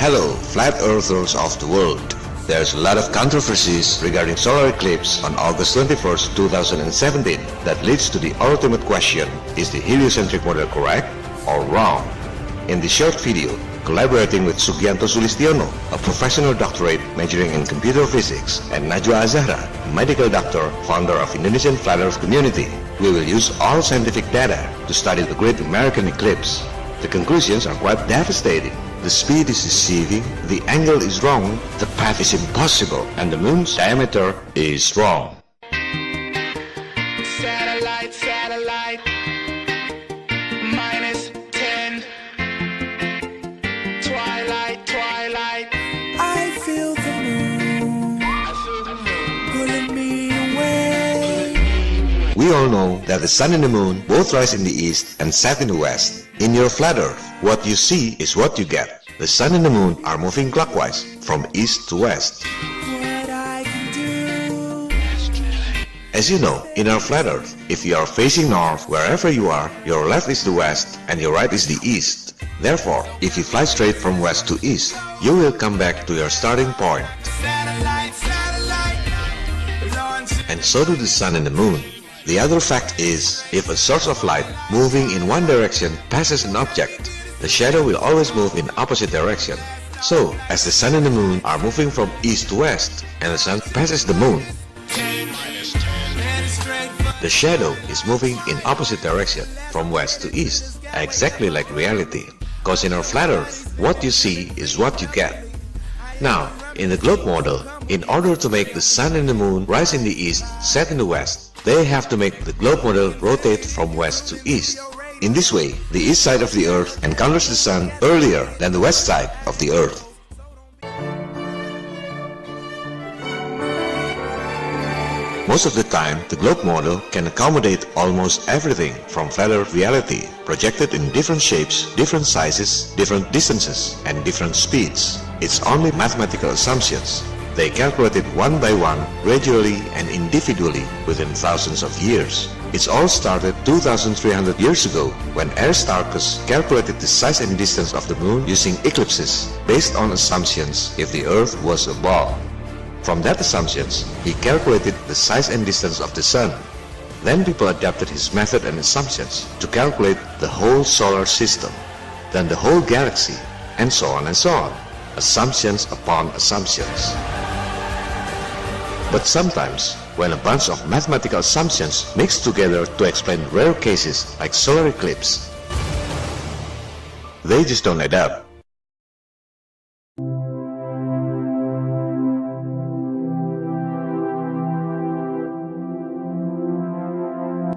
Hello, flat earthers of the world. There's a lot of controversies regarding solar eclipse on August 21st, 2017 that leads to the ultimate question, is the heliocentric model correct or wrong? In this short video, collaborating with Sugianto Sulistiono, a professional doctorate majoring in computer physics, and Najwa Azahra, a medical doctor, founder of Indonesian Flat Earth Community, we will use all scientific data to study the Great American Eclipse. The conclusions are quite devastating. The speed is deceiving, the angle is wrong, the path is impossible, and the moon's diameter is wrong. Satellite, satellite, -10. Twilight, twilight. I feel the moon pulling me away. We all know that the sun and the moon both rise in the east and set in the west. In your flat earth, what you see is what you get. The sun and the moon are moving clockwise from east to west. What I can do. As you know, in our flat earth, if you are facing north, wherever you are, your left is the west and your right is the east. Therefore, if you fly straight from west to east, you will come back to your starting point. Satellite, satellite, launch. And so do the sun and the moon. The other fact is, if a source of light moving in one direction passes an object, the shadow will always move in opposite direction. So, as the sun and the moon are moving from east to west, and the sun passes the moon, the shadow is moving in opposite direction from west to east, exactly like reality. Cause in our flat earth, what you see is what you get. Now, in the globe model, in order to make the sun and the moon rise in the east, set in the west, they have to make the globe model rotate from west to east. In this way, the east side of the earth encounters the sun earlier than the west side of the earth. Most of the time, the globe model can accommodate almost everything from flat earth reality, projected in different shapes, different sizes, different distances, and different speeds. It's only mathematical assumptions. They calculated one by one, gradually and individually within thousands of years. It's all started 2,300 years ago when Aristarchus calculated the size and distance of the moon using eclipses based on assumptions if the earth was a ball. From that assumptions, he calculated the size and distance of the sun. Then people adapted his method and assumptions to calculate the whole solar system, then the whole galaxy, and so on and so on. Assumptions upon assumptions. But sometimes, when a bunch of mathematical assumptions mix together to explain rare cases like solar eclipse, they just don't add up.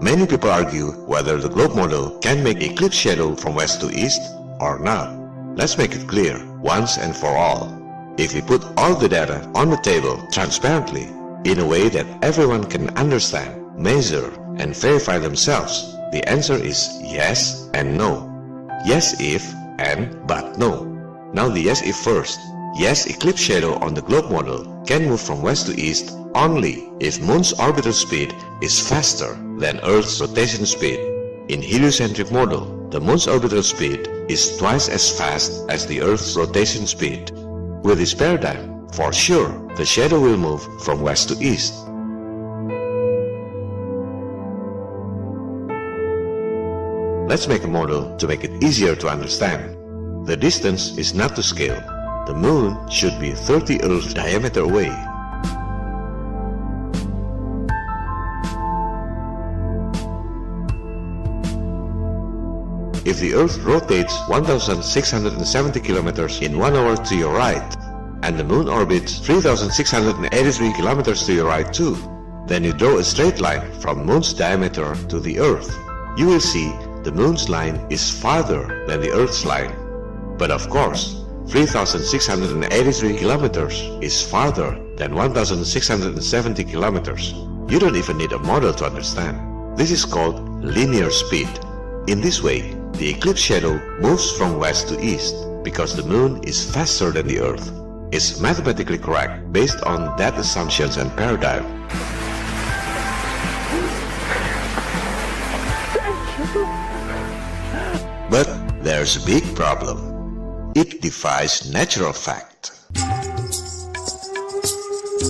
Many people argue whether the globe model can make eclipse shadow from west to east or not. Let's make it clear once and for all. If we put all the data on the table transparently, in a way that everyone can understand, measure, and verify themselves, the answer is yes and no. Yes if and but no. Now the yes if first. Yes, eclipse shadow on the globe model can move from west to east only if Moon's orbital speed is faster than Earth's rotation speed. In heliocentric model, the Moon's orbital speed is twice as fast as the Earth's rotation speed. With this paradigm, for sure, the shadow will move from west to east. Let's make a model to make it easier to understand. The distance is not to scale. The moon should be 30 Earth diameter away. If the Earth rotates 1,670 kilometers in 1 hour to your right, and the moon orbits 3,683 kilometers to your right too, then you draw a straight line from moon's diameter to the Earth. You will see the moon's line is farther than the Earth's line. But of course, 3,683 kilometers is farther than 1,670 kilometers. You don't even need a model to understand. This is called linear speed. In this way, the eclipse shadow moves from west to east because the moon is faster than the Earth. It's mathematically correct based on that assumptions and paradigm. But there's a big problem. It defies natural fact.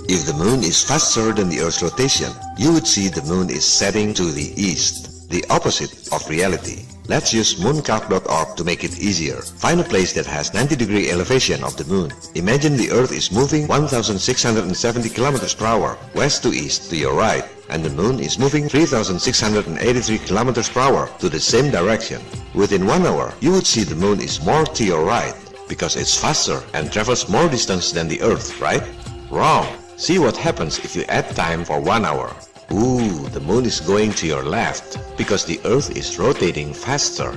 If the moon is faster than the Earth's rotation, you would see the moon is setting to the east, the opposite of reality. Let's use mooncalc.org to make it easier. Find a place that has 90-degree elevation of the moon. Imagine the Earth is moving 1,670 km per hour, west to east to your right, and the moon is moving 3,683 km per hour to the same direction. Within 1 hour, you would see the moon is more to your right, because it's faster and travels more distance than the Earth, right? Wrong! See what happens if you add time for 1 hour. Ooh, the moon is going to your left, because the Earth is rotating faster.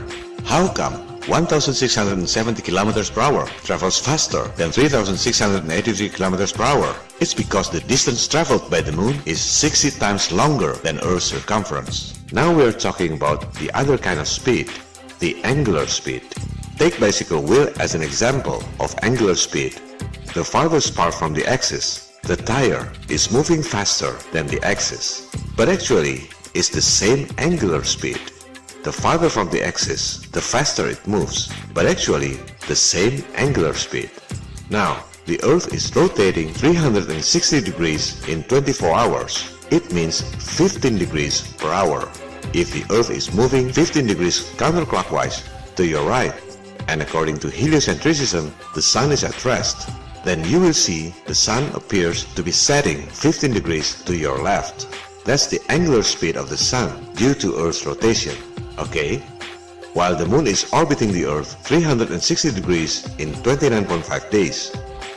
How come 1,670 km per hour travels faster than 3,683 km per hour? It's because the distance traveled by the moon is 60 times longer than Earth's circumference. Now we're talking about the other kind of speed, the angular speed. Take bicycle wheel as an example of angular speed. The farthest part from the axis, the tire is moving faster than the axis, but actually it's the same angular speed. The farther from the axis, the faster it moves, but actually the same angular speed. Now, the Earth is rotating 360 degrees in 24 hours. It means 15 degrees per hour. If the Earth is moving 15 degrees counterclockwise to your right, and according to heliocentrism, the Sun is at rest, then you will see the Sun appears to be setting 15 degrees to your left. That's the angular speed of the Sun due to Earth's rotation, okay? While the Moon is orbiting the Earth 360 degrees in 29.5 days.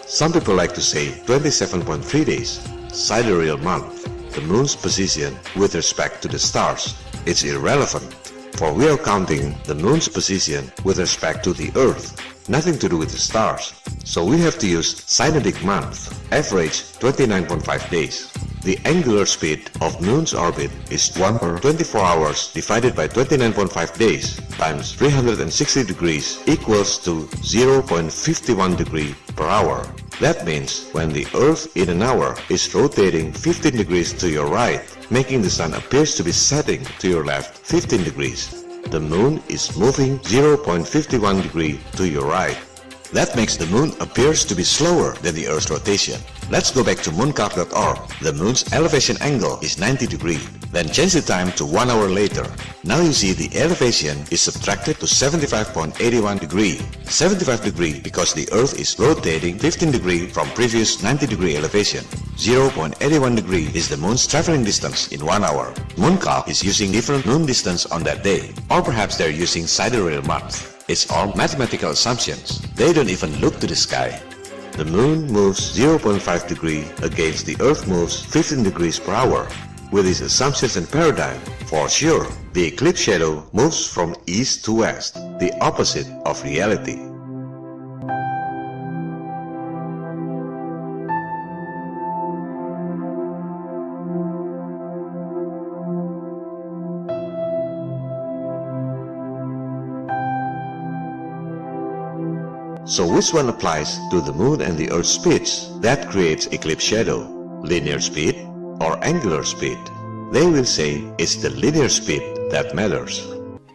Some people like to say 27.3 days, sidereal month, the Moon's position with respect to the stars. It's irrelevant, for we are counting the Moon's position with respect to the Earth, nothing to do with the stars. So we have to use synodic month, average 29.5 days. The angular speed of Moon's orbit is 1 per 24 hours divided by 29.5 days times 360 degrees equals to 0.51 degree per hour. That means when the Earth in an hour is rotating 15 degrees to your right, making the Sun appears to be setting to your left 15 degrees. The Moon is moving 0.51 degree to your right. That makes the Moon appears to be slower than the Earth's rotation. Let's go back to mooncalc.org. The Moon's elevation angle is 90 degrees. Then change the time to 1 hour later. Now you see the elevation is subtracted to 75.81 degree. 75 degree because the Earth is rotating 15 degree from previous 90 degree elevation. 0.81 degree is the Moon's traveling distance in 1 hour. Mooncalc is using different moon distance on that day. Or perhaps they're using sidereal month. It's all mathematical assumptions. They don't even look to the sky. The Moon moves 0.5 degree against the Earth moves 15 degrees per hour. With these assumptions and paradigm, for sure, the eclipse shadow moves from east to west, the opposite of reality. So which one applies to the Moon and the Earth's speeds that creates eclipse shadow? Linear speed or angular speed? They will say it's the linear speed that matters.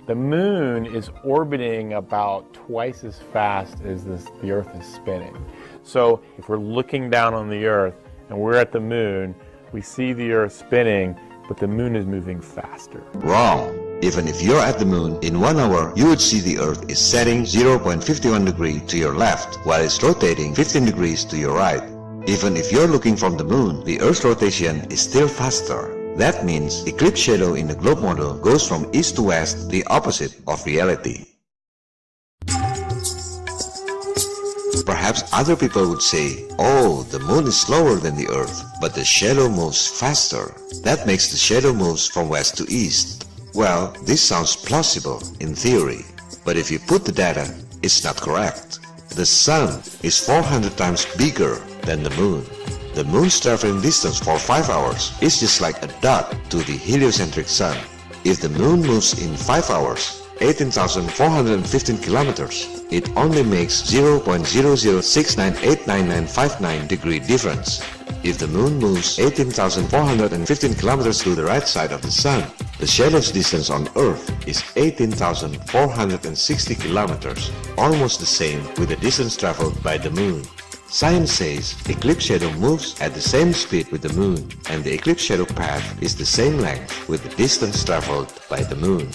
The Moon is orbiting about twice as fast as the Earth is spinning. So if we're looking down on the Earth and we're at the Moon, we see the Earth spinning, but the Moon is moving faster. Wrong. Even if you're at the Moon, in 1 hour, you would see the Earth is setting 0.51 degree to your left, while it's rotating 15 degrees to your right. Even if you're looking from the Moon, the Earth's rotation is still faster. That means eclipse shadow in the globe model goes from east to west, the opposite of reality. Perhaps other people would say, oh, the Moon is slower than the Earth, but the shadow moves faster. That makes the shadow moves from west to east. Well, this sounds plausible in theory, but if you put the data, it's not correct. The Sun is 400 times bigger than the Moon. The Moon's traveling distance for 5 hours is just like a dot to the heliocentric Sun. If the Moon moves in 5 hours, 18,415 kilometers, it only makes 0.006989959 degree difference. If the Moon moves 18,415 kilometers to the right side of the Sun, The shadow's distance on Earth is 18,460 kilometers, almost the same with the distance traveled by the Moon. Science says eclipse shadow moves at the same speed with the Moon, and the eclipse shadow path is the same length with the distance traveled by the Moon.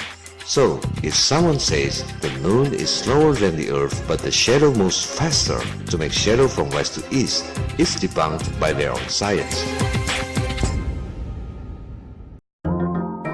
So, if someone says the Moon is slower than the Earth but the shadow moves faster to make shadow from west to east, it's debunked by their own science.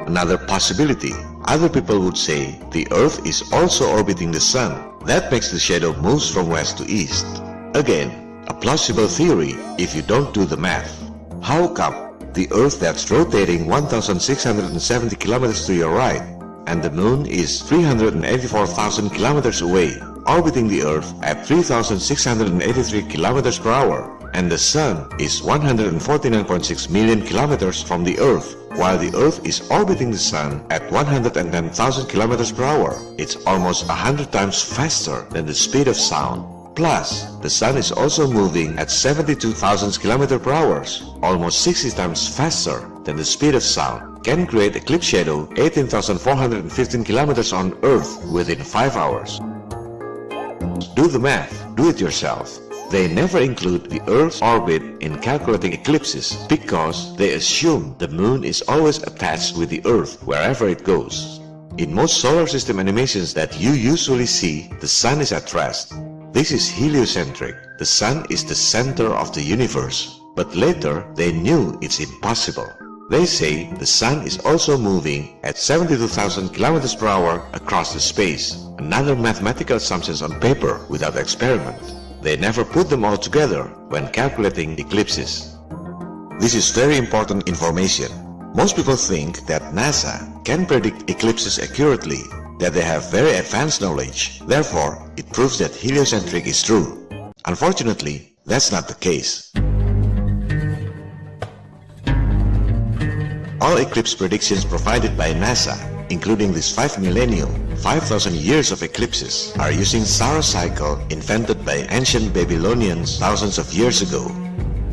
Another possibility, other people would say the Earth is also orbiting the Sun. That makes the shadow moves from west to east. Again, a plausible theory if you don't do the math. How come the Earth that's rotating 1,670 kilometers to your right and the Moon is 384,000 kilometers away, orbiting the Earth at 3,683 kilometers per hour, and the Sun is 149.6 million kilometers from the Earth, while the Earth is orbiting the Sun at 110,000 kilometers per hour? It's almost 100 times faster than the speed of sound. Plus, the Sun is also moving at 72,000 km per hour, almost 60 times faster than the speed of sound, can create eclipse shadow 18,415 kilometers on Earth within 5 hours. Do the math, do it yourself. They never include the Earth's orbit in calculating eclipses because they assume the Moon is always attached with the Earth wherever it goes. In most solar system animations that you usually see, the Sun is at rest. This is heliocentric. The Sun is the center of the universe. But later, they knew it's impossible. They say the Sun is also moving at 72,000 kilometers per hour across the space. Another mathematical assumptions on paper without experiment. They never put them all together when calculating eclipses. This is very important information. Most people think that NASA can predict eclipses accurately, that they have very advanced knowledge. Therefore, it proves that heliocentric is true. Unfortunately, that's not the case. All eclipse predictions provided by NASA, including this 5 millennium, 5,000 years of eclipses, are using Saros cycle invented by ancient Babylonians thousands of years ago.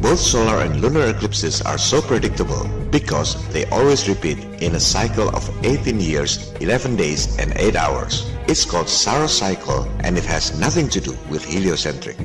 Both solar and lunar eclipses are so predictable because they always repeat in a cycle of 18 years, 11 days and 8 hours. It's called Saros cycle and it has nothing to do with heliocentric.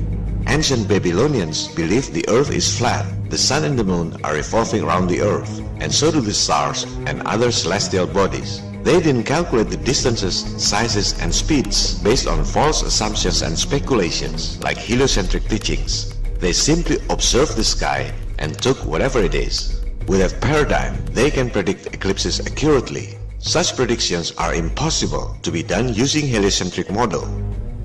Ancient Babylonians believed the Earth is flat, the Sun and the Moon are revolving around the Earth, and so do the stars and other celestial bodies. They didn't calculate the distances, sizes and speeds based on false assumptions and speculations like heliocentric teachings. They simply observed the sky and took whatever it is. With that paradigm, they can predict eclipses accurately. Such predictions are impossible to be done using heliocentric model.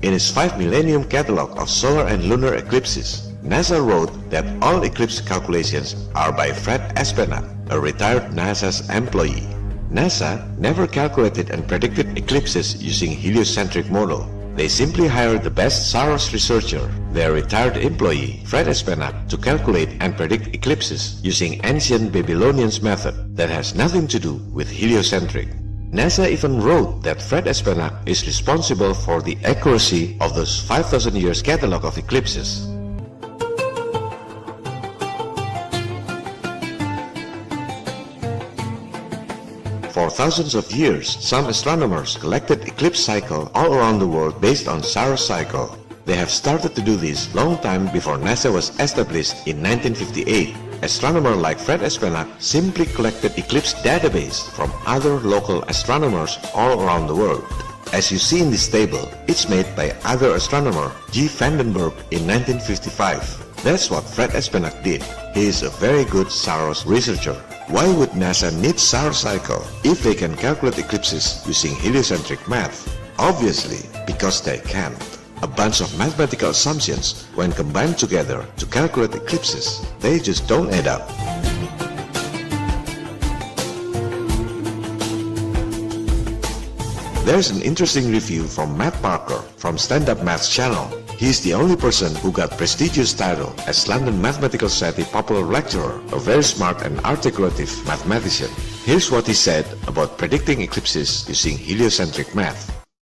In its 5 millennium catalog of solar and lunar eclipses, NASA wrote that all eclipse calculations are by Fred Espenak, a retired NASA's employee. NASA never calculated and predicted eclipses using heliocentric model. They simply hired the best Saros researcher, their retired employee, Fred Espenak, to calculate and predict eclipses using ancient Babylonians method that has nothing to do with heliocentric. NASA even wrote that Fred Espenak is responsible for the accuracy of those 5,000 years catalog of eclipses. For thousands of years, some astronomers collected eclipse cycle all around the world based on Saros cycle. They have started to do this long time before NASA was established in 1958. Astronomers like Fred Espenak simply collected eclipse database from other local astronomers all around the world. As you see in this table, it's made by other astronomer G. Vandenberg in 1955. That's what Fred Espenak did. He is a very good Saros researcher. Why would NASA need Saros cycle if they can calculate eclipses using heliocentric math? Obviously, because they can't. A bunch of mathematical assumptions when combined together to calculate eclipses, they just don't add up. There's an interesting review from Matt Parker from Stand Up Math's channel. He's the only person who got prestigious title as London Mathematical Society Popular Lecturer, a very smart and articulative mathematician. Here's what he said about predicting eclipses using heliocentric math.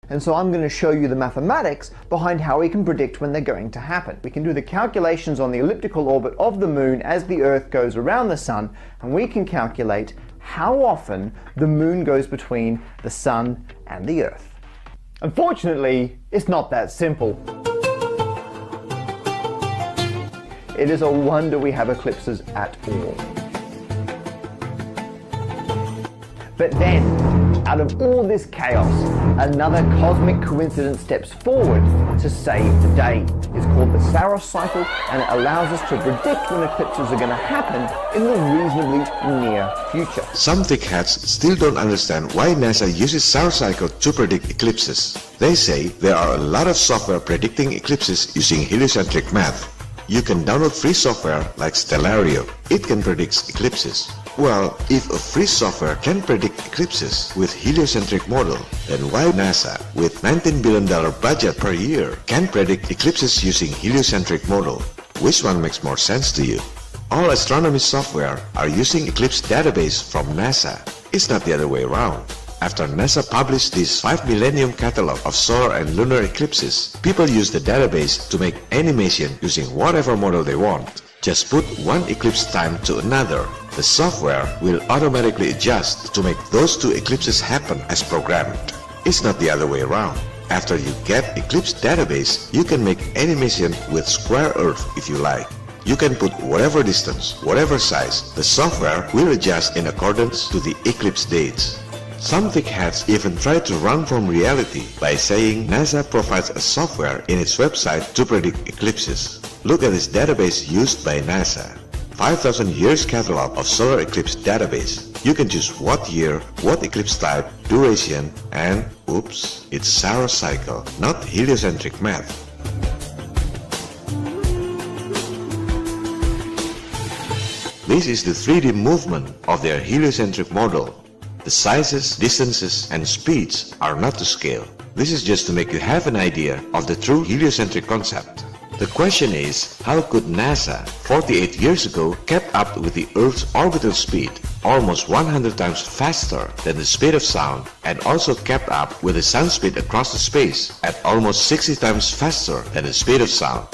And so I'm going to show you the mathematics behind how we can predict when they're going to happen. We can do the calculations on the elliptical orbit of the Moon as the Earth goes around the Sun, and we can calculate how often the moon goes between the sun and the earth. Unfortunately, it's not that simple. It is a wonder we have eclipses at all. But then, out of all this chaos, another cosmic coincidence steps forward to save the day. It's called the Salam cycle, and it allows us to predict when eclipses are going to happen in the reasonably near future. Some thickheads still don't understand why NASA uses Salam cycle to predict eclipses. They say there are a lot of software predicting eclipses using heliocentric math. You can download free software like Stellario. It can predict eclipses. Well, if a free software can predict eclipses with heliocentric model, then why NASA, with $19 billion budget per year, can predict eclipses using heliocentric model? Which one makes more sense to you? All astronomy software are using Eclipse database from NASA. It's not the other way around. After NASA published this 5 millennium catalog of solar and lunar eclipses, people use the database to make animation using whatever model they want. Just put one eclipse time to another. The software will automatically adjust to make those two eclipses happen as programmed. It's not the other way around. After you get Eclipse database, you can make animation with square Earth if you like. You can put whatever distance, whatever size. The software will adjust in accordance to the eclipse dates. Some thickheads even try to run from reality by saying NASA provides a software in its website to predict eclipses. Look at this database used by NASA. 5,000 years catalog of solar eclipse database. You can choose what year, what eclipse type, duration, and oops, it's Salam cycle, not heliocentric math. This is the 3D movement of their heliocentric model. The sizes, distances, and speeds are not to scale. This is just to make you have an idea of the true heliocentric concept. The question is, how could NASA 48 years ago kept up with the Earth's orbital speed, almost 100 times faster than the speed of sound, and also kept up with the sound speed across the space at almost 60 times faster than the speed of sound?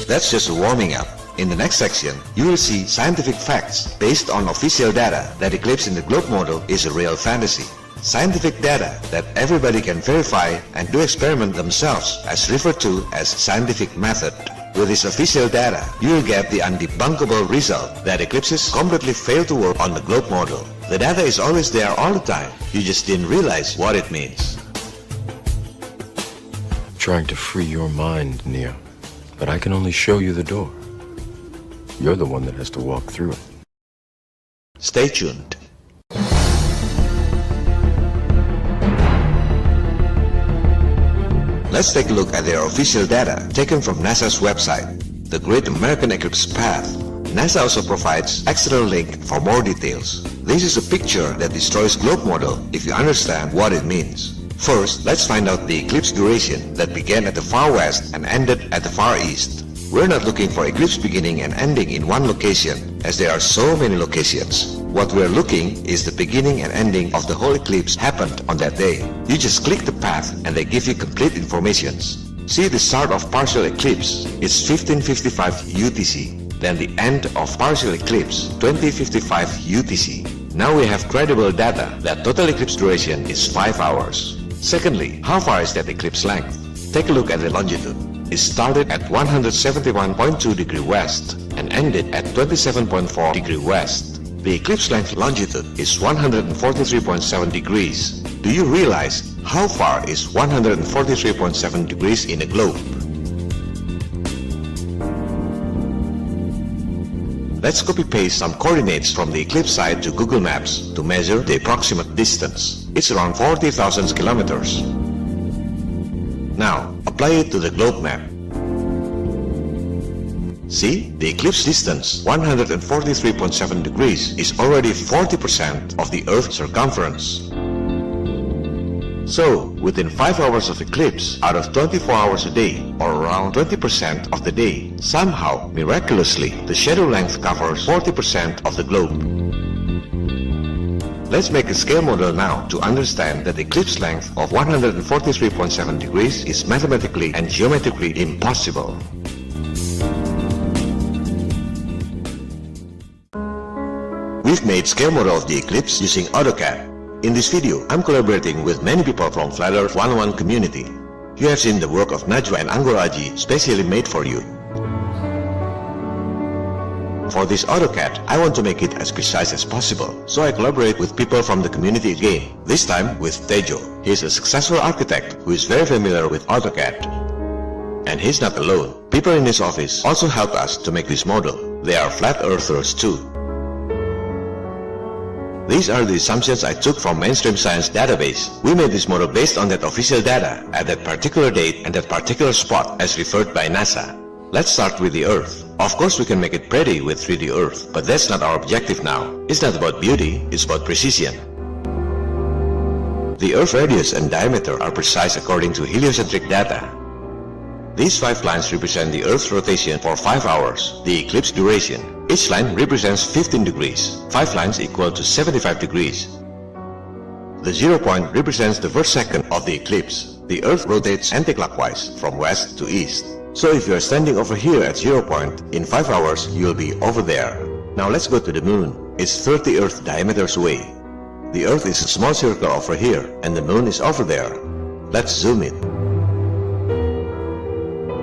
That's just warming up. In the next section, you will see scientific facts based on official data that eclipse in the globe model is a real fantasy. Scientific data that everybody can verify and do experiment themselves as referred to as scientific method. With this official data, you will get the undebunkable result that eclipses completely fail to work on the globe model. The data is always there all the time. You just didn't realize what it means. Trying to free your mind, Neo. But I can only show you the door. You're the one that has to walk through it. Stay tuned. Let's take a look at their official data taken from NASA's website, the Great American Eclipse Path. NASA also provides external link for more details. This is a picture that destroys globe model if you understand what it means. First, let's find out the eclipse duration that began at the far west and ended at the far east. We're not looking for eclipse beginning and ending in one location, as there are so many locations. What we're looking is the beginning and ending of the whole eclipse happened on that day. You just click the path and they give you complete information. See the start of partial eclipse, it's 1555 UTC. Then the end of partial eclipse, 2055 UTC. Now we have credible data that total eclipse duration is 5 hours. Secondly, how far is that eclipse length? Take a look at the longitude. It started at 171.2 degree west and ended at 27.4 degree west. The eclipse length longitude is 143.7 degrees. Do you realize how far is 143.7 degrees in a globe? Let's copy-paste some coordinates from the eclipse site to Google Maps to measure the approximate distance. It's around 40,000 kilometers. Now, apply it to the globe map. See, the eclipse distance, 143.7 degrees, is already 40% of the Earth's circumference. So, within 5 hours of eclipse, out of 24 hours a day, or around 20% of the day, somehow, miraculously, the shadow length covers 40% of the globe. Let's make a scale model now to understand that the eclipse length of 143.7 degrees is mathematically and geometrically impossible. We've made scale model of the eclipse using AutoCAD. In this video, I'm collaborating with many people from Flat Earth 101 community. You have seen the work of Najwa and Anggol Aji specially made for you. For this AutoCAD, I want to make it as precise as possible, so I collaborate with people from the community again, this time with Tejo. He is a successful architect who is very familiar with AutoCAD. And he's not alone. People in his office also helped us to make this model. They are flat earthers too. These are the assumptions I took from mainstream science database. We made this model based on that official data at that particular date and that particular spot as referred by NASA. Let's start with the Earth. Of course we can make it pretty with 3D Earth, but that's not our objective now. It's not about beauty, it's about precision. The Earth radius and diameter are precise according to heliocentric data. These 5 lines represent the Earth's rotation for 5 hours, the eclipse duration. Each line represents 15 degrees. 5 lines equal to 75 degrees. The 0 point represents the first second of the eclipse. The Earth rotates anticlockwise from west to east. So if you are standing over here at 0 point, in 5 hours you will be over there. Now let's go to the moon. It's 30 Earth diameters away. The Earth is a small circle over here and the moon is over there. Let's zoom in.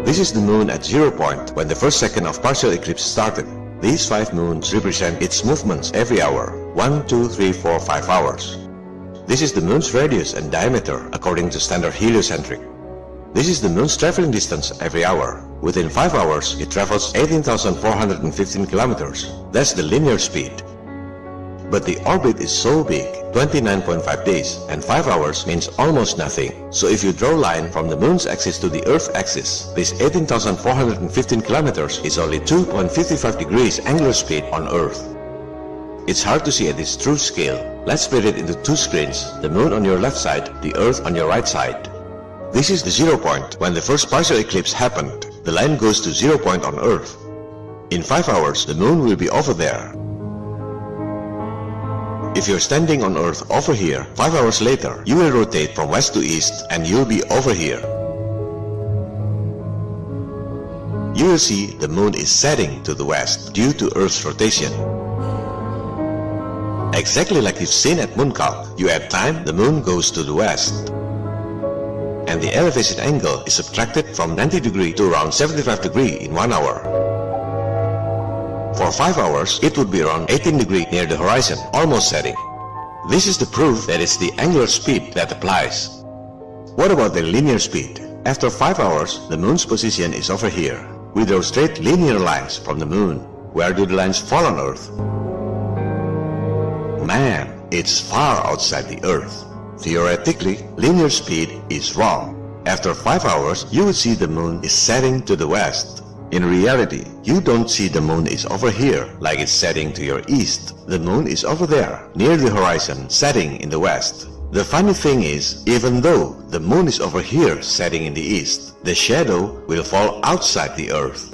This is the moon at 0 point when the first second of partial eclipse started. These 5 moons represent its movements every hour, 1, 2, 3, 4, 5 hours. This is the moon's radius and diameter according to standard heliocentric. This is the moon's traveling distance every hour. Within 5 hours, it travels 18,415 kilometers. That's the linear speed. But the orbit is so big, 29.5 days, and 5 hours means almost nothing. So if you draw a line from the moon's axis to the Earth's axis, this 18,415 kilometers is only 2.55 degrees angular speed on Earth. It's hard to see at this true scale. Let's split it into 2 screens, the moon on your left side, the Earth on your right side. This is the 0 point when the first partial eclipse happened. The line goes to 0 point on Earth. In 5 hours, the moon will be over there. If you're standing on Earth over here, 5 hours later, you will rotate from west to east and you'll be over here. You will see the moon is setting to the west due to Earth's rotation. Exactly like you've seen at mooncalc, you add time, the moon goes to the west. And the elevation angle is subtracted from 90 degree to around 75 degree in 1 hour. For 5 hours, it would be around 18 degree near the horizon, almost setting. This is the proof that it's the angular speed that applies. What about the linear speed? After 5 hours, the moon's position is over here. We draw straight linear lines from the moon. Where do the lines fall on Earth? Man, it's far outside the Earth. Theoretically, linear speed is wrong. After 5 hours, you will see the moon is setting to the west. In reality, you don't see the moon is over here like it's setting to your east. The moon is over there, near the horizon, setting in the west. The funny thing is, even though the moon is over here setting in the east, the shadow will fall outside the Earth.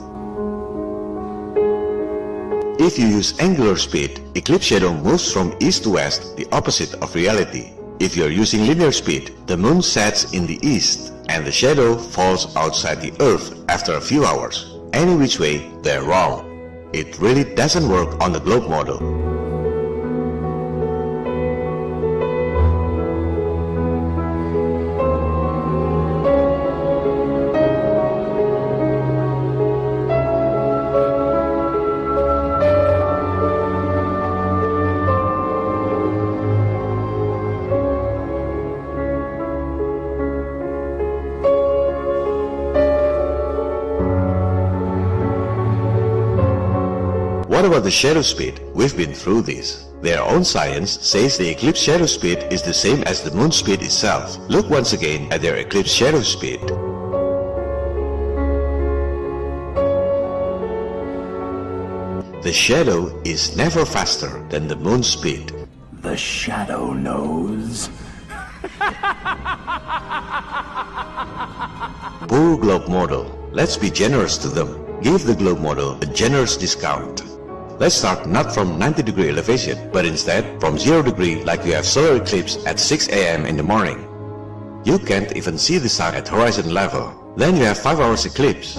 If you use angular speed, eclipse shadow moves from east to west, the opposite of reality. If you're using linear speed, the moon sets in the east and the shadow falls outside the Earth after a few hours. Any which way, they're wrong. It really doesn't work on the globe model. What about the shadow speed? We've been through this. Their own science says the eclipse shadow speed is the same as the moon speed itself. Look once again at their eclipse shadow speed. The shadow is never faster than the moon speed. The shadow knows. Poor globe model. Let's be generous to them. Give the globe model a generous discount. Let's start not from 90 degree elevation, but instead from 0 degree like you have solar eclipse at 6 AM in the morning. You can't even see the sun at horizon level. Then you have 5 hours eclipse.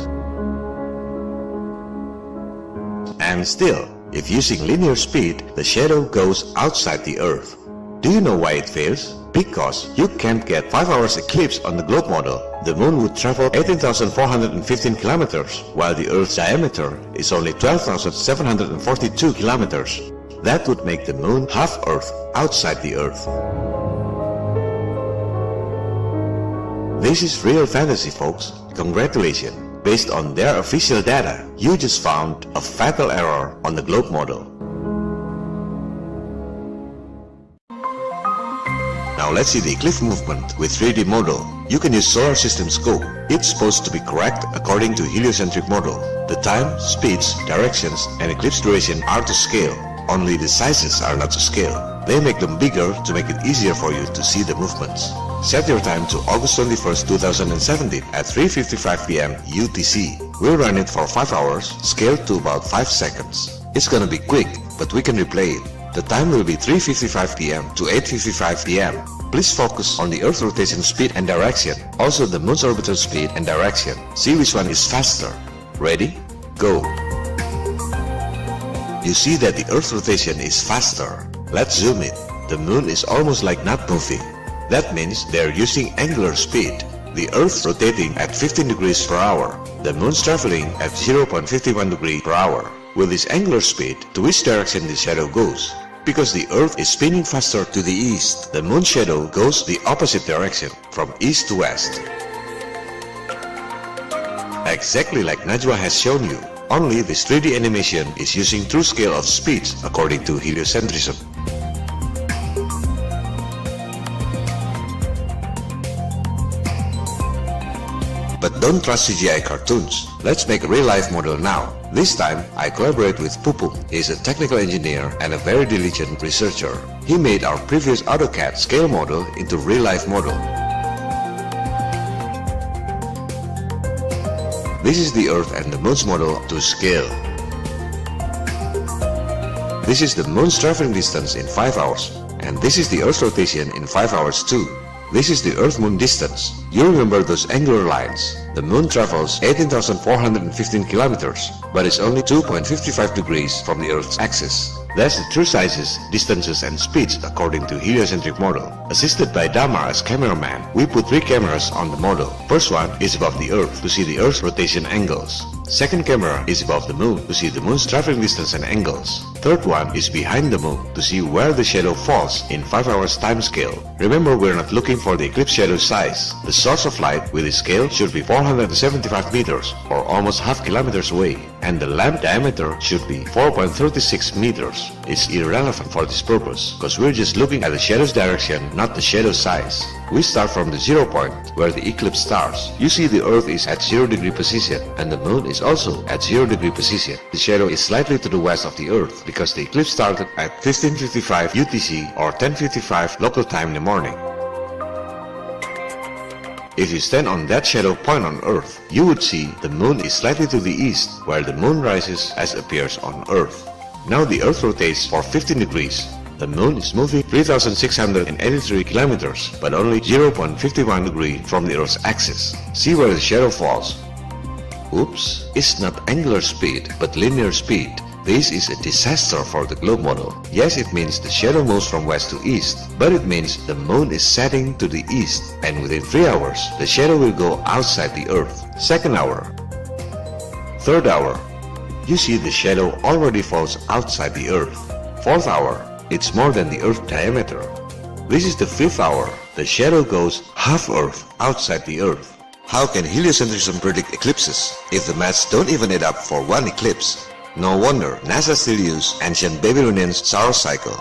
And still, if using linear speed, the shadow goes outside the Earth. Do you know why it fails? Because you can't get 5 hours eclipse on the globe model. The moon would travel 18,415 kilometers, while the Earth's diameter is only 12,742 kilometers. That would make the moon half Earth outside the Earth. This is real fantasy, folks. Congratulations. Based on their official data, you just found a fatal error on the globe model. Now let's see the eclipse movement with 3D model. You can use solar system scope. It's supposed to be correct according to heliocentric model. The time, speeds, directions, and eclipse duration are to scale. Only the sizes are not to scale. They make them bigger to make it easier for you to see the movements. Set your time to August 21st, 2017 at 3:55 PM UTC. We'll run it for 5 hours, scaled to about 5 seconds. It's gonna be quick, but we can replay it. The time will be 3:55 PM to 8:55 PM. Please focus on the Earth rotation speed and direction, also the moon's orbital speed and direction. See which one is faster. Ready? Go! You see that the Earth rotation is faster. Let's zoom it. The moon is almost like not moving. That means they're using angular speed. The Earth rotating at 15 degrees per hour. The moon's traveling at 0.51 degree per hour. With this angular speed, to which direction the shadow goes? Because the Earth is spinning faster to the east, the moon's shadow goes the opposite direction, from east to west. Exactly like Najwa has shown you, only this 3D animation is using true scale of speeds according to heliocentrism. But don't trust CGI cartoons. Let's make a real-life model now. This time, I collaborate with Pupu. He's a technical engineer and a very diligent researcher. He made our previous AutoCAD scale model into real-life model. This is the Earth and the Moon's model to scale. This is the Moon's traveling distance in 5 hours. And this is the Earth's rotation in 5 hours too. This is the Earth-Moon distance. You remember those angular lines. The Moon travels 18,415 kilometers, but it's only 2.55 degrees from the Earth's axis. That's the true sizes, distances, and speeds according to heliocentric model. Assisted by Damar as cameraman, we put 3 cameras on the model. First one is above the Earth to see the Earth's rotation angles. Second camera is above the Moon to see the Moon's traveling distance and angles. Third one is behind the Moon to see where the shadow falls in 5 hours time scale. Remember, we're not looking for the eclipse shadow size. The source of light with this scale should be 475 meters or almost half kilometers away, and the lamp diameter should be 4.36 meters. It's irrelevant for this purpose because we're just looking at the shadow's direction, not the shadow size. We start from the 0 point where the eclipse starts. You see the Earth is at 0 degree position and the Moon is also at 0 degree position. The shadow is slightly to the west of the Earth because the eclipse started at 15:55 UTC or 10:55 local time in the morning. If you stand on that shadow point on Earth, you would see the Moon is slightly to the east where the Moon rises as appears on Earth. Now the Earth rotates for 15 degrees. The Moon is moving 3,683 kilometers, but only 0.51 degree from the Earth's axis. See where the shadow falls. Oops, it's not angular speed, but linear speed. This is a disaster for the globe model. Yes, it means the shadow moves from west to east, but it means the Moon is setting to the east, and within 3 hours, the shadow will go outside the Earth. Second hour. Third hour. You see the shadow already falls outside the Earth. Fourth hour. It's more than the Earth diameter. This is the 5th hour. The shadow goes half Earth outside the Earth. How can heliocentrism predict eclipses if the maths don't even add up for one eclipse? No wonder NASA still use ancient Babylonian solar cycle.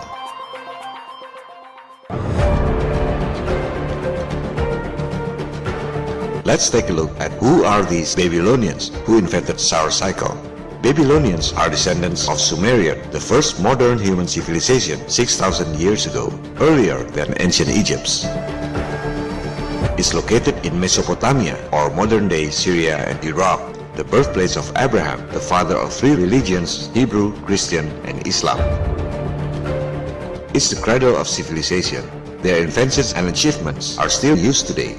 Let's take a look at who are these Babylonians who invented solar cycle. Babylonians are descendants of Sumerian, the first modern human civilization 6,000 years ago, earlier than ancient Egypt. It's located in Mesopotamia or modern-day Syria and Iraq. the birthplace of Abraham, the father of three religions, Hebrew, Christian, and Islam. It's the cradle of civilization. Their inventions and achievements are still used today.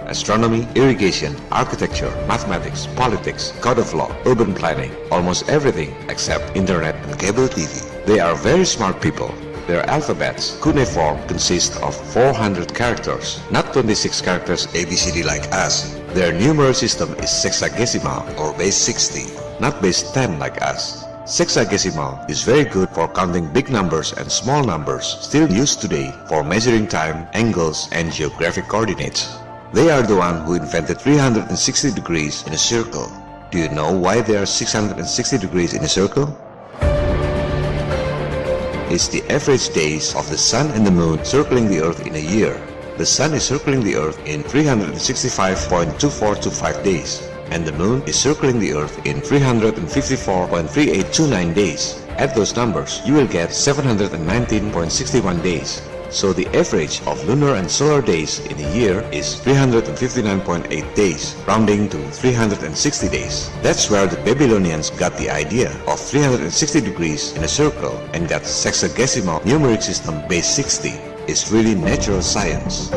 Astronomy, irrigation, architecture, mathematics, politics, code of law, urban planning, almost everything except internet and cable TV. They are very smart people. Their alphabets, cuneiform, consist of 400 characters, not 26 characters ABCD like us. Their numeral system is sexagesimal or base 60, not base 10 like us. Sexagesimal is very good for counting big numbers and small numbers, still used today for measuring time, angles, and geographic coordinates. They are the one who invented 360 degrees in a circle. Do you know why there are 660 degrees in a circle? It's the average days of the sun and the moon circling the earth in a year. The sun is circling the earth in 365.2425 days, and the moon is circling the earth in 354.3829 days. Add those numbers, you will get 719.61 days. So the average of lunar and solar days in a year is 359.8 days, rounding to 360 days. That's where the Babylonians got the idea of 360 degrees in a circle and got sexagesimal numeric system base 60. It's really natural science.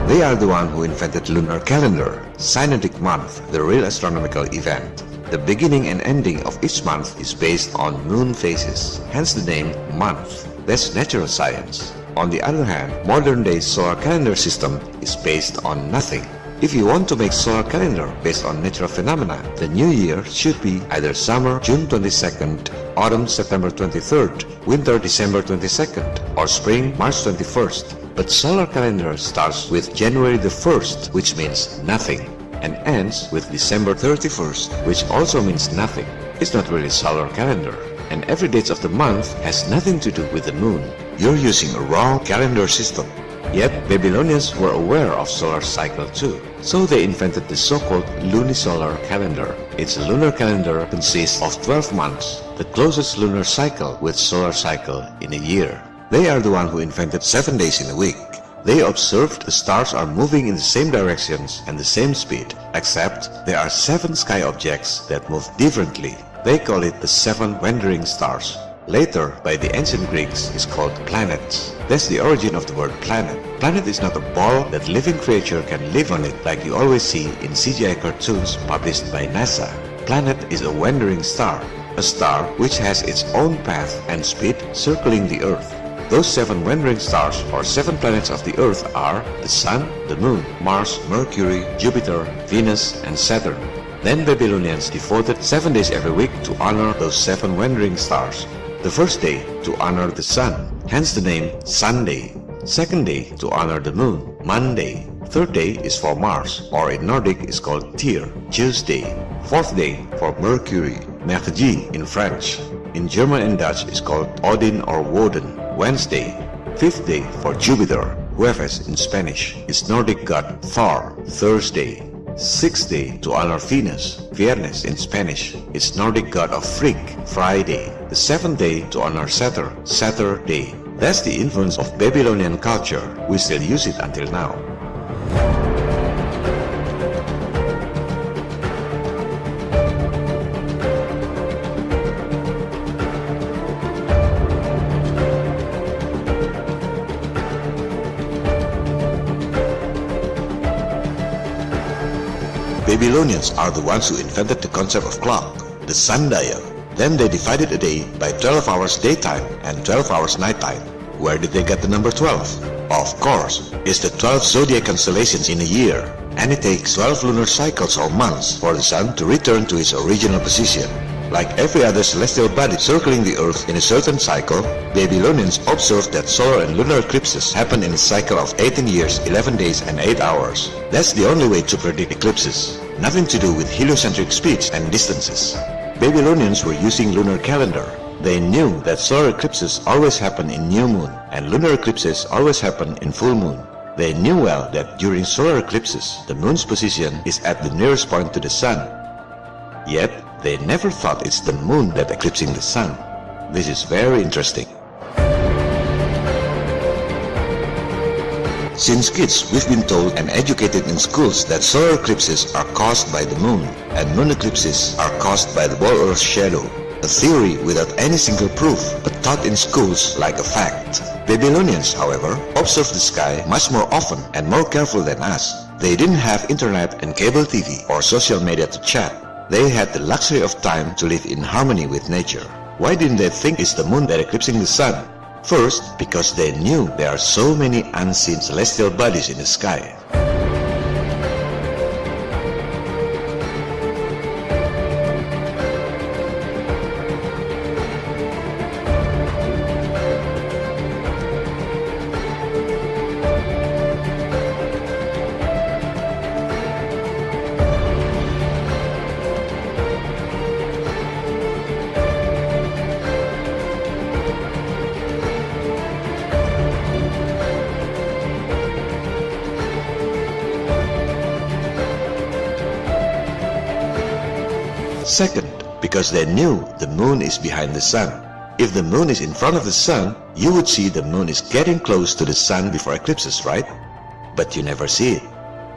They are the one who invented lunar calendar, synodic month, the real astronomical event. The beginning and ending of each month is based on moon phases, hence the name month. That's natural science. On the other hand, modern day solar calendar system is based on nothing. If you want to make solar calendar based on natural phenomena, the new year should be either summer June 22nd, autumn September 23rd, winter December 22nd, or spring March 21st. But solar calendar starts with January the 1st, which means nothing, and ends with December 31st, which also means nothing. It's not really solar calendar, and every date of the month has nothing to do with the moon. You're using a wrong calendar system. Yet Babylonians were aware of solar cycle too, so they invented the so-called lunisolar calendar. Its lunar calendar consists of 12 months, the closest lunar cycle with solar cycle in a year. They are the one who invented 7 days in a week. They observed the stars are moving in the same directions and the same speed, except there are 7 sky objects that move differently. They call it the 7 wandering stars. Later, by the ancient Greeks, is called planets. That's the origin of the word planet. Planet is not a ball that living creature can live on it like you always see in CGI cartoons published by NASA. Planet is a wandering star, a star which has its own path and speed circling the Earth. Those 7 wandering stars or 7 planets of the Earth are the Sun, the Moon, Mars, Mercury, Jupiter, Venus, and Saturn. Then Babylonians devoted 7 days every week to honor those 7 wandering stars. The first day to honor the Sun, hence the name Sunday. Second day to honor the Moon, Monday. Third day is for Mars, or in Nordic is called Tyr, Tuesday. Fourth day for Mercury, Mercredi in French. In German and Dutch is called Odin or Woden, Wednesday. Fifth day for Jupiter, Jueves in Spanish, is Nordic god Thor, Thursday. Sixth day to honor Venus, Viernes in Spanish, is Nordic god of Frigg, Friday. The seventh day to honor Saturn, Saturday. That's the influence of Babylonian culture. We still use it until now. Babylonians are the ones who invented the concept of clock, the sundial. Then they divided a day by 12 hours daytime and 12 hours nighttime. Where did they get the number 12? Of course, it's the 12 zodiac constellations in a year, and it takes 12 lunar cycles or months for the sun to return to its original position. Like every other celestial body circling the Earth in a certain cycle, Babylonians observed that solar and lunar eclipses happen in a cycle of 18 years, 11 days and 8 hours. That's the only way to predict eclipses. Nothing to do with heliocentric speeds and distances. Babylonians were using lunar calendar. They knew that solar eclipses always happen in new moon and lunar eclipses always happen in full moon. They knew well that during solar eclipses, the moon's position is at the nearest point to the sun. Yet, they never thought it's the moon that eclipsing the sun. This is very interesting. Since kids, we've been told and educated in schools that solar eclipses are caused by the moon, and moon eclipses are caused by the ball Earth shadow. A theory without any single proof, but taught in schools like a fact. Babylonians, however, observed the sky much more often and more careful than us. They didn't have internet and cable TV or social media to chat. They had the luxury of time to live in harmony with nature. Why didn't they think it's the moon that eclipsing the sun? First, because they knew there are so many unseen celestial bodies in the sky. Second, because they knew the moon is behind the sun. If the moon is in front of the sun, you would see the moon is getting close to the sun before eclipses, right? But you never see it.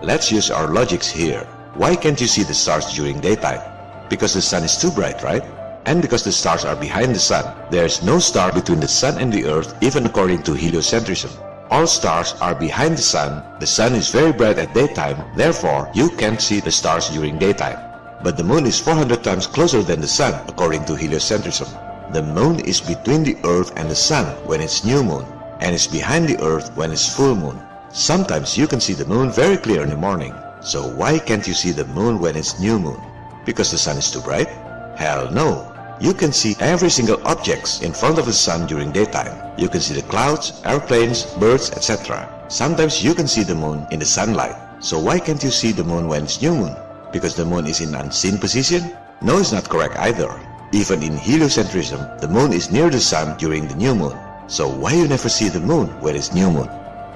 Let's use our logics here. Why can't you see the stars during daytime? Because the sun is too bright, right? And because the stars are behind the sun. There's no star between the sun and the earth, even according to heliocentrism. All stars are behind the sun is very bright at daytime, therefore you can't see the stars during daytime. But the moon is 400 times closer than the sun, according to heliocentrism. The moon is between the earth and the sun when it's new moon, and is behind the earth when it's full moon. Sometimes you can see the moon very clear in the morning. So why can't you see the moon when it's new moon? Because the sun is too bright? Hell no! You can see every single objects in front of the sun during daytime. You can see the clouds, airplanes, birds, etc. Sometimes you can see the moon in the sunlight. So why can't you see the moon when it's new moon? Because the moon is in unseen position? No, it's not correct either. Even in heliocentrism, the moon is near the sun during the new moon. So why you never see the moon when it's new moon?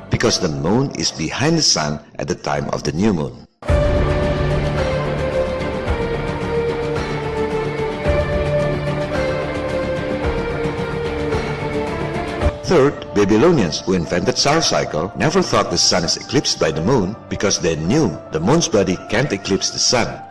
Because the moon is behind the sun at the time of the new moon. Third, Babylonians, who invented solar cycle, never thought the sun is eclipsed by the moon because they knew the moon's body can't eclipse the sun.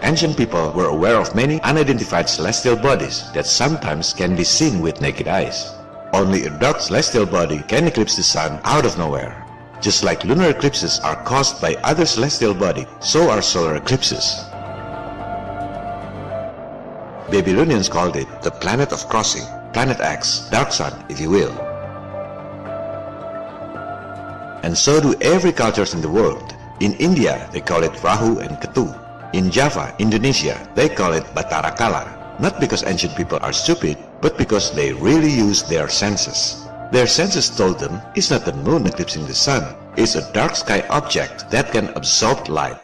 Ancient people were aware of many unidentified celestial bodies that sometimes can be seen with naked eyes. Only a dark celestial body can eclipse the sun out of nowhere. Just like lunar eclipses are caused by other celestial bodies, so are solar eclipses. Babylonians called it the planet of crossing, Planet X, dark sun if you will. And so do every culture in the world. In India, they call it Rahu and Ketu. In Java, Indonesia, they call it Batara Kala. Not because ancient people are stupid, but because they really use their senses. Their senses told them it's not the moon eclipsing the sun, it's a dark sky object that can absorb light.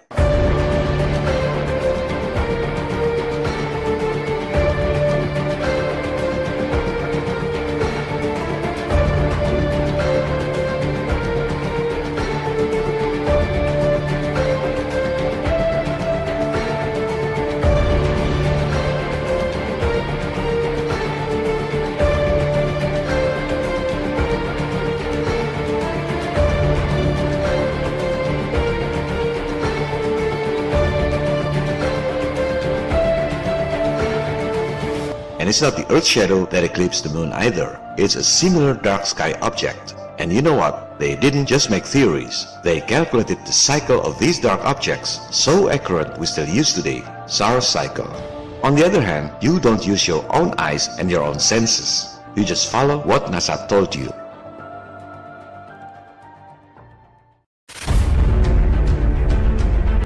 And it's not the Earth shadow that eclipsed the moon either. It's a similar dark sky object. And you know what? They didn't just make theories. They calculated the cycle of these dark objects, so accurate we still use today, solar cycle. On the other hand, you don't use your own eyes and your own senses. You just follow what NASA told you.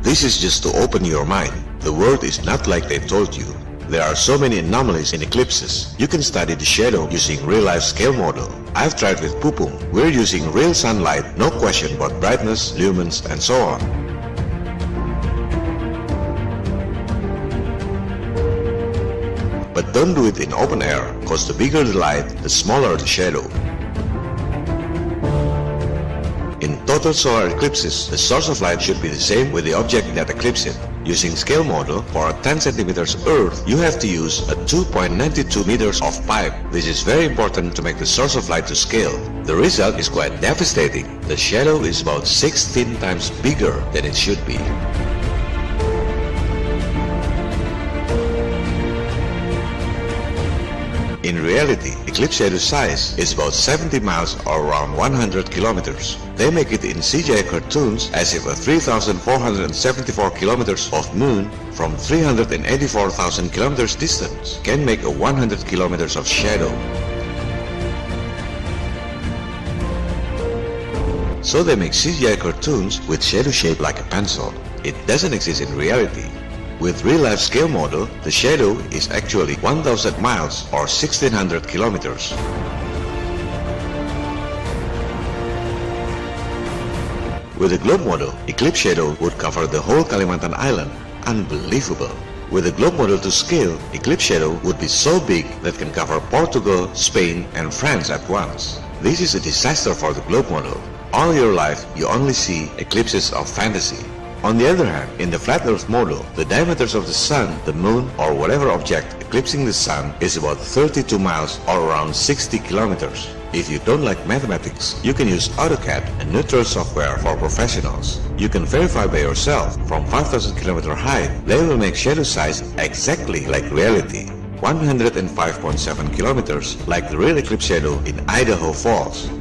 This is just to open your mind. The world is not like they told you. There are so many anomalies in eclipses. You can study the shadow using real-life scale model. I've tried with Pupung. We're using real sunlight, no question about brightness, lumens, and so on. But don't do it in open air, cause the bigger the light, the smaller the shadow. In total solar eclipses, the source of light should be the same with the object that eclipses it. Using scale model, for a 10 centimeters Earth, you have to use a 2.92 meters of pipe. This is very important to make the source of light to scale. The result is quite devastating. The shadow is about 16 times bigger than it should be. In reality, eclipse shadow size is about 70 miles or around 100 kilometers. They make it in CGI cartoons as if a 3,474 kilometers of moon from 384,000 kilometers distance can make a 100 kilometers of shadow. So they make CGI cartoons with shadow shaped like a pencil. It doesn't exist in reality. With real-life scale model, the shadow is actually 1,000 miles or 1,600 kilometers. With a globe model, eclipse shadow would cover the whole Kalimantan island. Unbelievable! With a globe model to scale, eclipse shadow would be so big that can cover Portugal, Spain, and France at once. This is a disaster for the globe model. All your life, you only see eclipses of fantasy. On the other hand, in the flat earth model, the diameters of the sun, the moon, or whatever object eclipsing the sun is about 32 miles or around 60 kilometers. If you don't like mathematics, you can use AutoCAD, a neutral software for professionals. You can verify by yourself from 5,000 km height. They will make shadow size exactly like reality. 105.7 kilometers like the real eclipse shadow in Idaho Falls.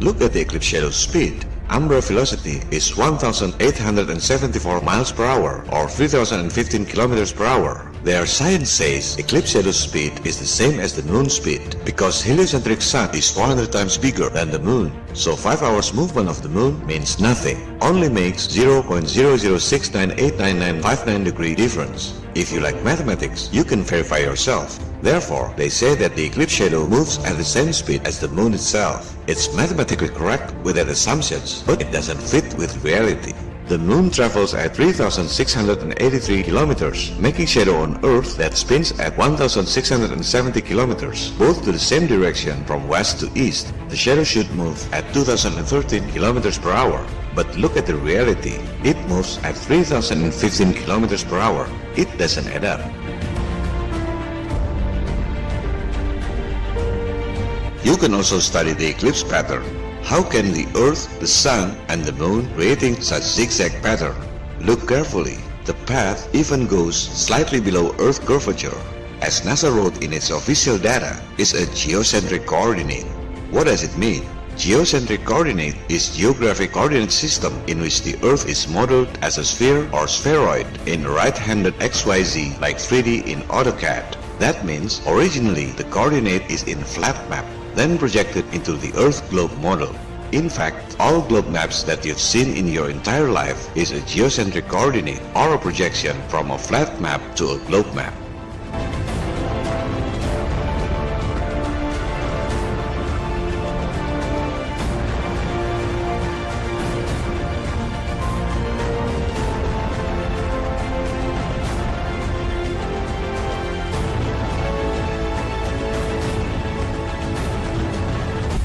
Look at the eclipse shadow speed. Umbra velocity is 1,874 miles per hour or 3,015 kilometers per hour. Their science says eclipse shadow speed is the same as the moon speed because heliocentric sun is 400 times bigger than the moon. So 5 hours movement of the moon means nothing. Only makes 0.006989959 degree difference. If you like mathematics, you can verify yourself. Therefore, they say that the eclipse shadow moves at the same speed as the moon itself. It's mathematically correct with that assumptions, but it doesn't fit with reality. The moon travels at 3,683 kilometers, making shadow on Earth that spins at 1,670 kilometers, both to the same direction from west to east. The shadow should move at 2,013 kilometers per hour. But look at the reality. It moves at 3,015 kilometers per hour. It doesn't add up. You can also study the eclipse pattern. How can the Earth, the Sun, and the Moon creating such zigzag pattern? Look carefully. The path even goes slightly below Earth curvature. As NASA wrote in its official data, is a geocentric coordinate. What does it mean? Geocentric coordinate is geographic coordinate system in which the Earth is modeled as a sphere or spheroid in right-handed XYZ like 3D in AutoCAD. That means originally the coordinate is in flat map, then projected into the Earth globe model. In fact, all globe maps that you've seen in your entire life is a geocentric coordinate or a projection from a flat map to a globe map.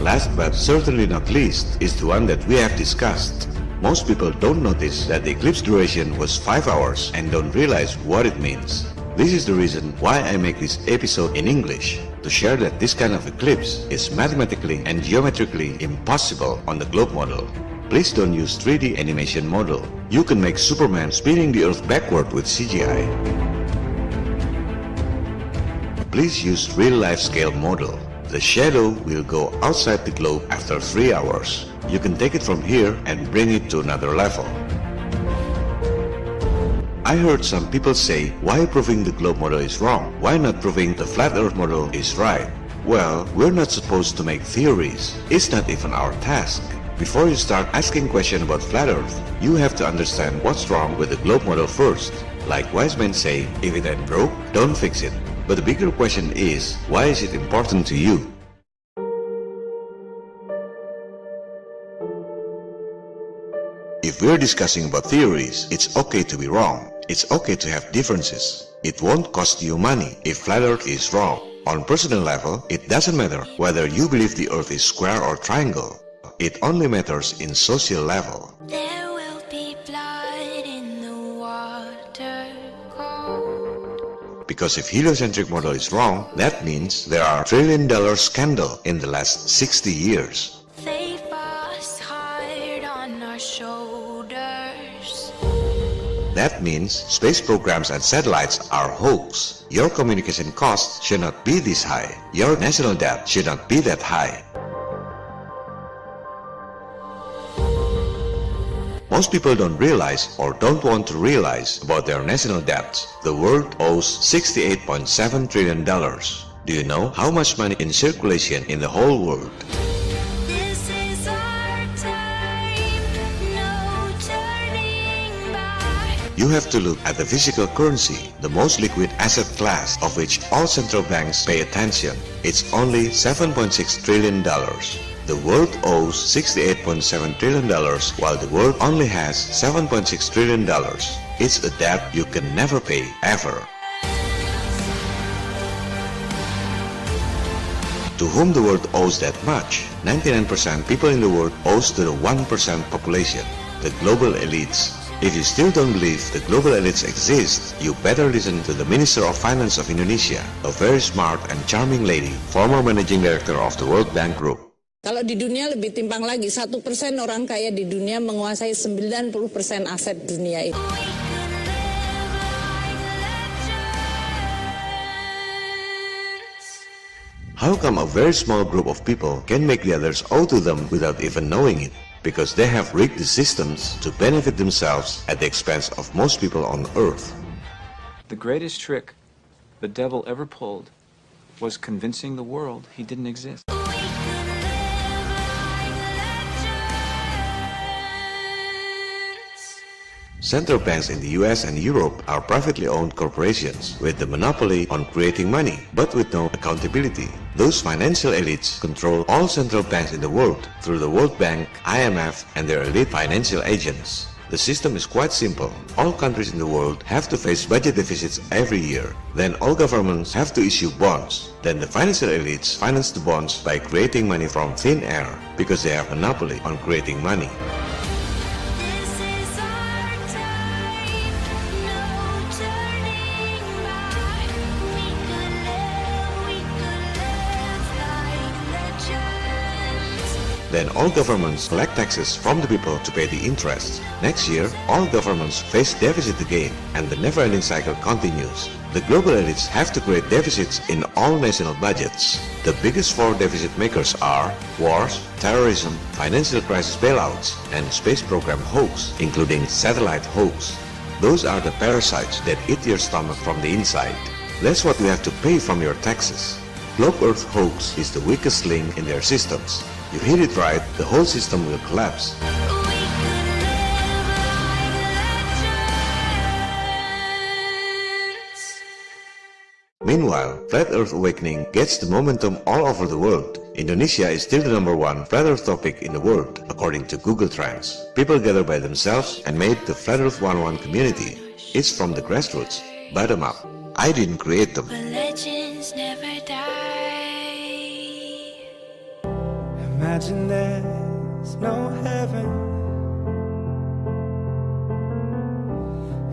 Last but certainly not least is the one that we have discussed. Most people don't notice that the eclipse duration was 5 hours and don't realize what it means. This is the reason why I make this episode in English, to share that this kind of eclipse is mathematically and geometrically impossible on the globe model. Please don't use 3D animation model. You can make Superman spinning the Earth backward with CGI. Please use real-life scale model. The shadow will go outside the globe after 3 hours. You can take it from here and bring it to another level. I heard some people say, why proving the globe model is wrong? Why not proving the flat earth model is right? Well, we're not supposed to make theories. It's not even our task. Before you start asking questions about flat earth, you have to understand what's wrong with the globe model first. Like wise men say, if it ain't broke, don't fix it. But the bigger question is, why is it important to you? If If we're discussing about theories, it's okay to be wrong. It's okay to have differences. It won't cost you money if flat Earth is wrong. On personal level, it doesn't matter whether you believe the Earth is square or triangle. It only matters in social level. There will be blood in the water cold. Because if heliocentric model is wrong, that means there are $1 trillion scandal in the last 60 years. They bust hard on our shoulders. That means space programs and satellites are hoax. Your communication costs should not be this high. Your national debt should not be that high. Most people don't realize or don't want to realize about their national debts. The world owes $68.7 trillion. Do you know how much money in circulation in the whole world? This is our time, no turning back. You have to look at the physical currency, the most liquid asset class of which all central banks pay attention. It's only $7.6 trillion. The world owes $68.7 trillion while the world only has $7.6 trillion. It's a debt you can never pay, ever. To whom the world owes that much? 99% people in the world owes to the 1% population, the global elites. If you still don't believe the global elites exist, you better listen to the Minister of Finance of Indonesia, a very smart and charming lady, former managing director of the World Bank Group. Kalau di dunia lebih timpang lagi, 1% orang kaya di dunia menguasai 90% aset dunia itu. How come a very small group of people can make the others owe to them without even knowing it? Because they have rigged the systems to benefit themselves at the expense of most people on Earth. The greatest trick the devil ever pulled was convincing the world he didn't exist. Central banks in the US and Europe are privately owned corporations with the monopoly on creating money, but with no accountability. Those financial elites control all central banks in the world through the World Bank, IMF, and their elite financial agents. The system is quite simple. All countries in the world have to face budget deficits every year. Then all governments have to issue bonds. Then the financial elites finance the bonds by creating money from thin air because they have a monopoly on creating money. Then all governments collect taxes from the people to pay the interest. Next year, all governments face deficit again, and the never-ending cycle continues. The global elites have to create deficits in all national budgets. The biggest four deficit makers are wars, terrorism, financial crisis bailouts, and space program hoax, including satellite hoax. Those are the parasites that eat your stomach from the inside. That's what we have to pay from your taxes. Globe Earth hoax is the weakest link in their systems. You hit it right, the whole system will collapse. Meanwhile, Flat Earth Awakening gets the momentum all over the world. Indonesia is still the #1 Flat Earth topic in the world, according to Google Trends. People gather by themselves and made the Flat Earth 101 community. It's from the grassroots, bottom up. I didn't create them. But legends never die. Imagine there's no heaven.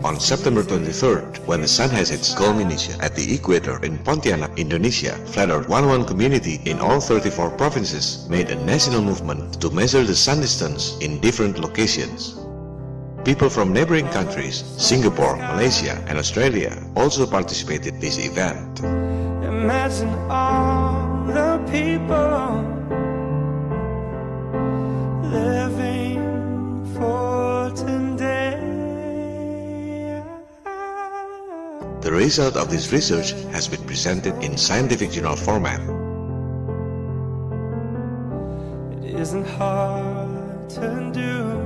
On September 23rd, when the sun has its culmination at the equator in Pontianak, Indonesia, Flat Earth 101 community in all 34 provinces made a national movement to measure the sun distance in different locations. People from neighboring countries, Singapore, Malaysia, and Australia also participated in this event. Imagine all the people living for today. The result of this research has been presented in scientific journal format. It isn't hard to do.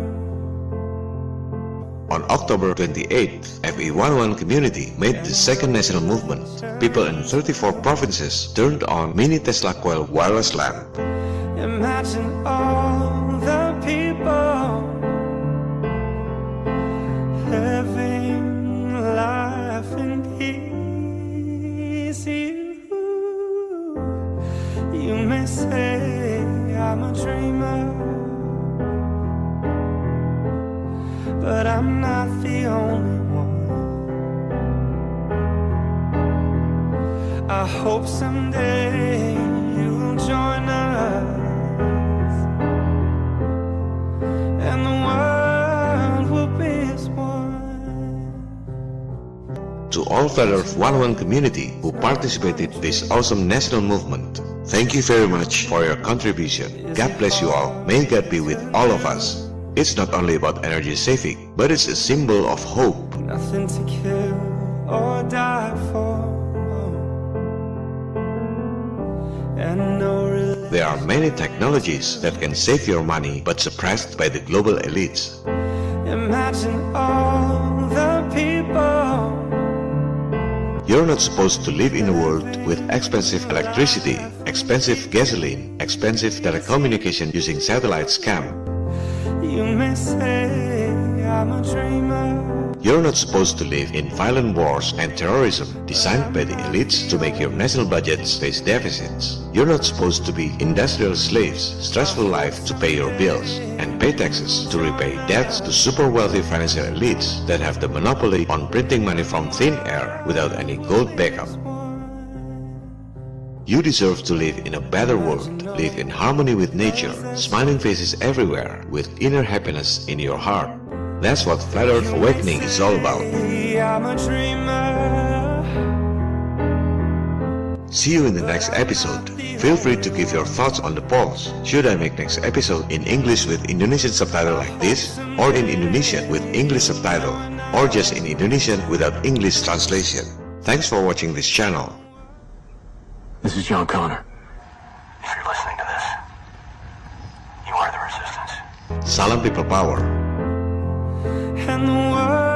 On October 28th, FE101 community made the second national movement. People in 34 provinces turned on mini Tesla coil wireless lamp. Imagine all the people please you. You may say I'm a dreamer, but I'm not the only one. I hope someday you'll join us, and the world will be as one. To all Flat Earth 101 community who participated in this awesome national movement, thank you very much for your contribution. God bless you all. May God be with all of us. It's not only about energy saving, but it's a symbol of hope. Nothing to kill or die for. And no There are many technologies that can save your money but suppressed by the global elites. Imagine all the people. You're not supposed to live in a world with expensive electricity, expensive gasoline, expensive telecommunication using satellite scam. You may say I'm a dreamer. You're not supposed to live in violent wars and terrorism designed by the elites to make your national budgets face deficits. You're not supposed to be industrial slaves, stressful life to pay your bills, and pay taxes to repay debts to super wealthy financial elites that have the monopoly on printing money from thin air without any gold backup. You deserve to live in a better world, live in harmony with nature, smiling faces everywhere, with inner happiness in your heart. That's what Flat Earth Awakening is all about. I'm a dreamer. See you in the next episode. Feel free to give your thoughts on the polls. Should I make next episode in English with Indonesian subtitle like this, or in Indonesian with English subtitle, or just in Indonesian without English translation? Thanks for watching this channel. This is John Connor. If you're listening to this, you are the resistance. Salam People Power. And the world